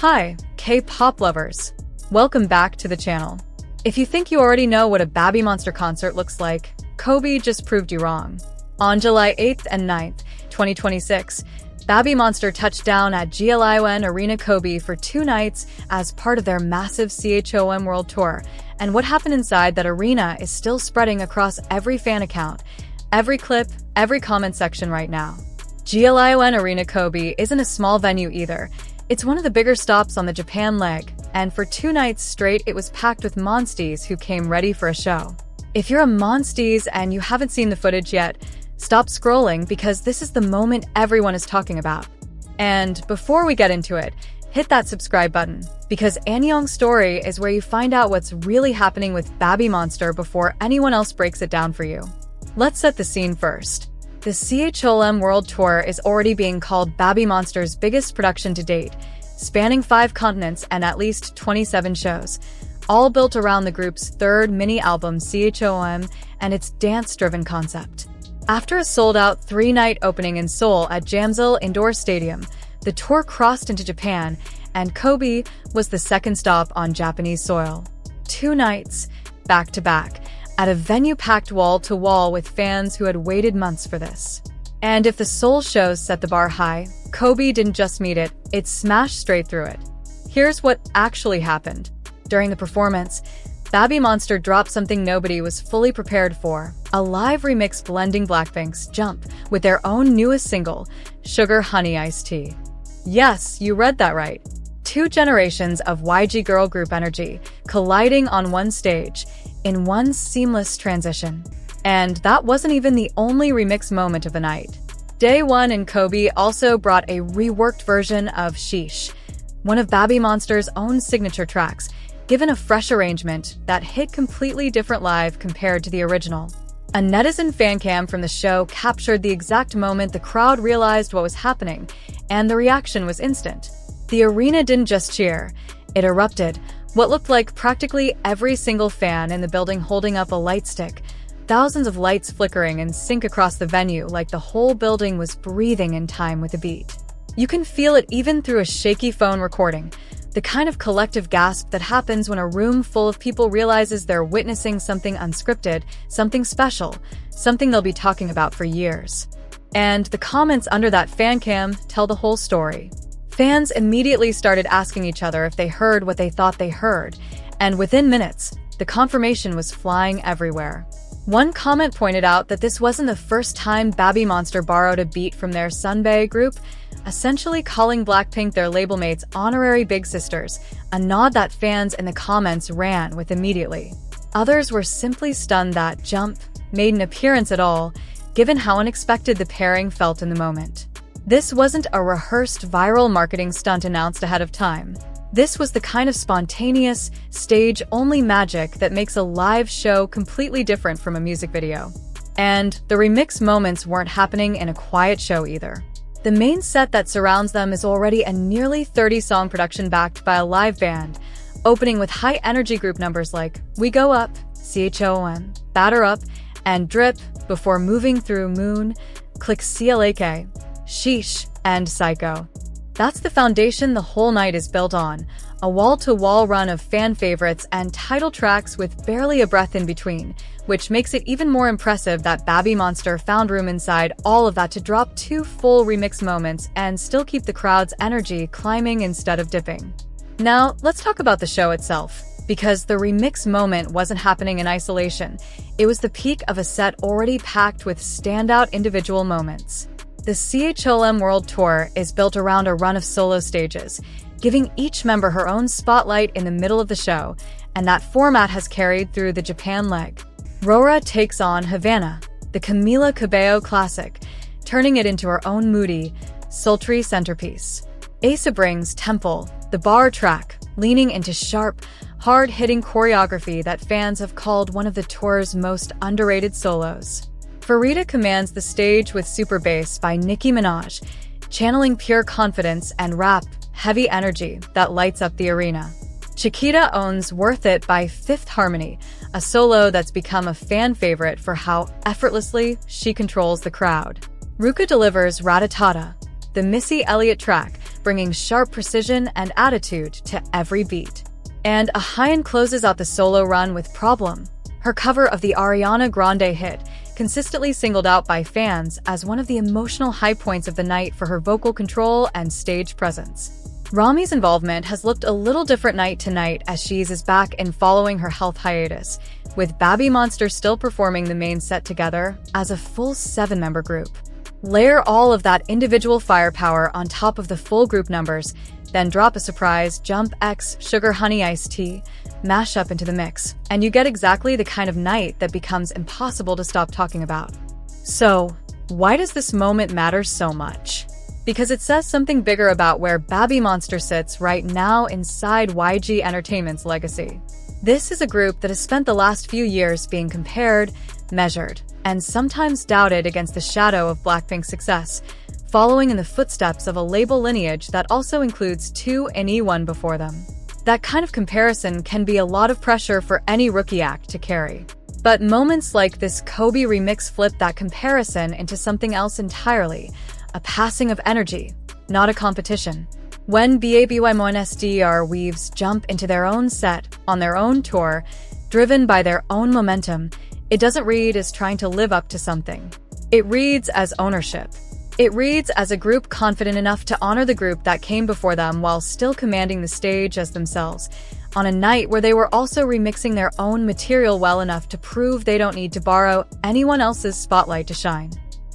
Hi, K-pop lovers. Welcome back to the channel. If you think you already know what a Babymonster concert looks like, Kobe just proved you wrong. On July 8th and 9th, 2026, Babymonster touched down at Ahyeon Arena Kobe for 2 nights as part of their massive CHOOM World Tour, and what happened inside that arena is still spreading across every fan account, every clip, every comment section right now. Ahyeon Arena Kobe isn't a small venue either. It's one of the bigger stops on the Japan leg, and for 2 nights straight it was packed with Monsties who came ready for a show. If you're a Monsties and you haven't seen the footage yet, stop scrolling because this is the moment everyone is talking about. And before we get into it, hit that subscribe button, because Ahyeon's story is where you find out what's really happening with Babymonster before anyone else breaks it down for you. Let's set the scene first. The CHOOM World Tour is already being called Babymonster's biggest production to date, spanning 5 continents and at least 27 shows, all built around the group's 3rd mini-album CHOOM and its dance-driven concept. After a sold-out 3-night opening in Seoul at Jamsil Indoor Stadium, the tour crossed into Japan, and Kobe was the second stop on Japanese soil. 2 nights, back-to-back, at a venue packed wall-to-wall with fans who had waited months for this. And if the Seoul shows set the bar high, Kobe didn't just meet it, it smashed straight through it. Here's what actually happened. During the performance, Babymonster dropped something nobody was fully prepared for, a live remix blending Blackpink's Jump with their own newest single, Sugar Honey Iced Tea. Yes, you read that right. 2 generations of YG girl group energy colliding on one stage, in one seamless transition. And that wasn't even the only remix moment of the night. Day 1 and Kobe also brought a reworked version of Sheesh, one of Babymonster's own signature tracks, given a fresh arrangement that hit completely different live compared to the original. A netizen fancam from the show captured the exact moment the crowd realized what was happening, and the reaction was instant. The arena didn't just cheer, it erupted. What looked like practically every single fan in the building holding up a light stick, thousands of lights flickering in sync across the venue like the whole building was breathing in time with the beat. You can feel it even through a shaky phone recording, the kind of collective gasp that happens when a room full of people realizes they're witnessing something unscripted, something special, something they'll be talking about for years. And the comments under that fancam tell the whole story. Fans immediately started asking each other if they heard what they thought they heard, and within minutes, the confirmation was flying everywhere. One comment pointed out that this wasn't the first time Babymonster borrowed a beat from their Sunbae group, essentially calling Blackpink their label mates honorary big sisters, a nod that fans in the comments ran with immediately. Others were simply stunned that Jump made an appearance at all, given how unexpected the pairing felt in the moment. This wasn't a rehearsed viral marketing stunt announced ahead of time. This was the kind of spontaneous, stage-only magic that makes a live show completely different from a music video. And the remix moments weren't happening in a quiet show either. The main set that surrounds them is already a nearly 30-song production backed by a live band, opening with high-energy group numbers like We Go Up, CHOOM, Batter Up, and Drip, before moving through Moon, Click CLAK, Sheesh, and Psycho. That's the foundation the whole night is built on, a wall-to-wall run of fan favorites and title tracks with barely a breath in between, which makes it even more impressive that Babymonster found room inside all of that to drop 2 full remix moments and still keep the crowd's energy climbing instead of dipping. Now, let's talk about the show itself, because the remix moment wasn't happening in isolation. It was the peak of a set already packed with standout individual moments. The CHOOM World Tour is built around a run of solo stages, giving each member her own spotlight in the middle of the show, and that format has carried through the Japan leg. Rora takes on Havana, the Camila Cabello classic, turning it into her own moody, sultry centerpiece. Asa brings Temple, the bar track, leaning into sharp, hard-hitting choreography that fans have called one of the tour's most underrated solos. Pharita commands the stage with Super Bass by Nicki Minaj, channeling pure confidence and rap-heavy energy that lights up the arena. Chiquita owns Worth It by Fifth Harmony, a solo that's become a fan favorite for how effortlessly she controls the crowd. Ruka delivers Ratatata, the Missy Elliott track, bringing sharp precision and attitude to every beat. And Ahyeon closes out the solo run with Problem, her cover of the Ariana Grande hit, consistently singled out by fans as one of the emotional high points of the night for her vocal control and stage presence. Rami's involvement has looked a little different night to night as she is back in following her health hiatus, with Babymonster still performing the main set together as a full 7-member group. Layer all of that individual firepower on top of the full group numbers, then drop a surprise Jump X Sugar Honey Iced Tea mashup into the mix, and you get exactly the kind of night that becomes impossible to stop talking about. So, why does this moment matter so much? Because it says something bigger about where Babymonster sits right now inside YG Entertainment's legacy. This is a group that has spent the last few years being compared, measured, and sometimes doubted against the shadow of Blackpink's success, following in the footsteps of a label lineage that also includes 2 and E1 before them. That kind of comparison can be a lot of pressure for any rookie act to carry. But moments like this Kobe remix flip that comparison into something else entirely, a passing of energy, not a competition. When Babymonster's weaves jump into their own set, on their own tour, driven by their own momentum, it doesn't read as trying to live up to something. It reads as ownership. It reads as a group confident enough to honor the group that came before them while still commanding the stage as themselves, on a night where they were also remixing their own material well enough to prove they don't need to borrow anyone else's spotlight to shine.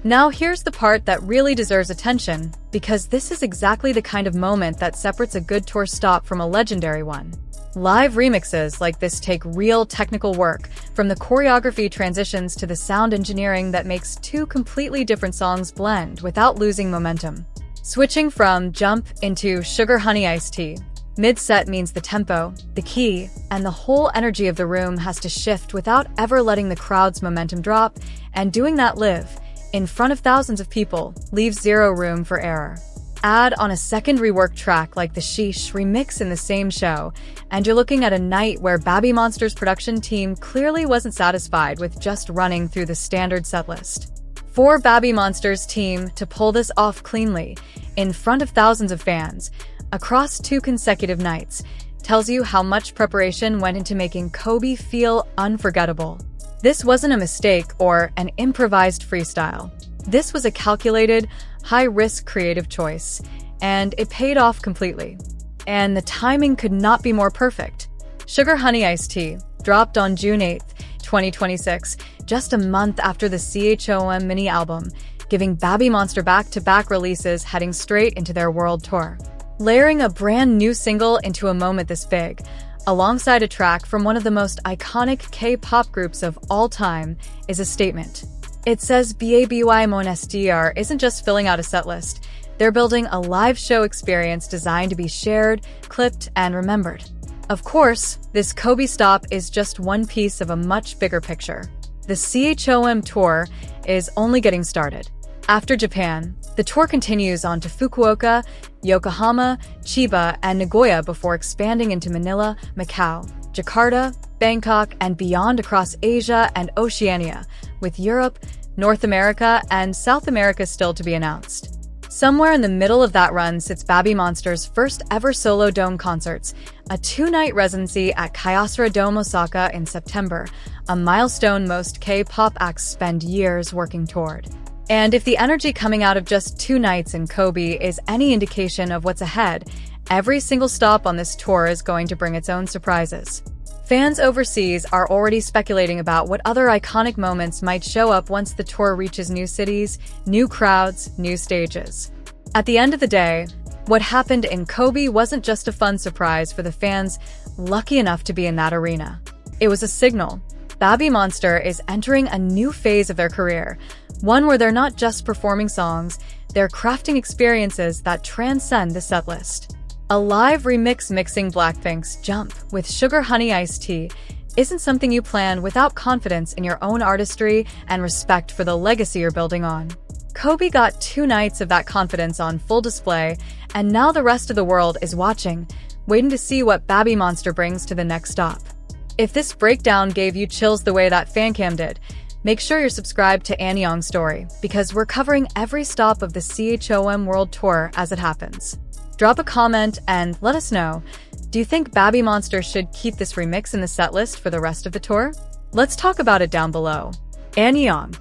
Now here's the part that really deserves attention, because this is exactly the kind of moment that separates a good tour stop from a legendary one. Live remixes like this take real technical work, from the choreography transitions to the sound engineering that makes 2 completely different songs blend without losing momentum. Switching from Jump into Sugar Honey Iced Tea mid-set means the tempo, the key, and the whole energy of the room has to shift without ever letting the crowd's momentum drop, and doing that live, in front of thousands of people, leaves zero room for error. Add on a second reworked track like the Sheesh remix in the same show, and you're looking at a night where Babymonster's production team clearly wasn't satisfied with just running through the standard setlist. For Babymonster's team to pull this off cleanly, in front of thousands of fans, across 2 consecutive nights, tells you how much preparation went into making Kobe feel unforgettable. This wasn't a mistake or an improvised freestyle. This was a calculated, high-risk creative choice, and it paid off completely. And the timing could not be more perfect. Sugar Honey Iced Tea dropped on June 8, 2026, just a month after the CHOOM mini-album, giving Babymonster back-to-back releases heading straight into their world tour. Layering a brand new single into a moment this big, alongside a track from one of the most iconic K-pop groups of all time, is a statement. It says Babymonster's isn't just filling out a setlist, they're building a live show experience designed to be shared, clipped, and remembered. Of course, this Kobe stop is just one piece of a much bigger picture. The CHOOM tour is only getting started. After Japan, the tour continues on to Fukuoka, Yokohama, Chiba, and Nagoya before expanding into Manila, Macau, Jakarta, Bangkok, and beyond across Asia and Oceania, with Europe, North America, and South America still to be announced. Somewhere in the middle of that run sits Babymonster's first ever solo dome concerts, a 2-night residency at Kyocera Dome Osaka in September, a milestone most K-pop acts spend years working toward. And if the energy coming out of just 2 nights in Kobe is any indication of what's ahead, every single stop on this tour is going to bring its own surprises. Fans overseas are already speculating about what other iconic moments might show up once the tour reaches new cities, new crowds, new stages. At the end of the day, what happened in Kobe wasn't just a fun surprise for the fans lucky enough to be in that arena. It was a signal. Babymonster is entering a new phase of their career, one where they're not just performing songs, they're crafting experiences that transcend the setlist. A live remix mixing Blackpink's Jump with Sugar Honey Iced Tea isn't something you plan without confidence in your own artistry and respect for the legacy you're building on. Kobe got 2 nights of that confidence on full display, and now the rest of the world is watching, waiting to see what Babymonster brings to the next stop. If this breakdown gave you chills the way that fancam did, make sure you're subscribed to Ahyeon's story, because we're covering every stop of the CHOOM World Tour as it happens. Drop a comment and let us know. Do you think Babymonster should keep this remix in the setlist for the rest of the tour? Let's talk about it down below. Ahyeon.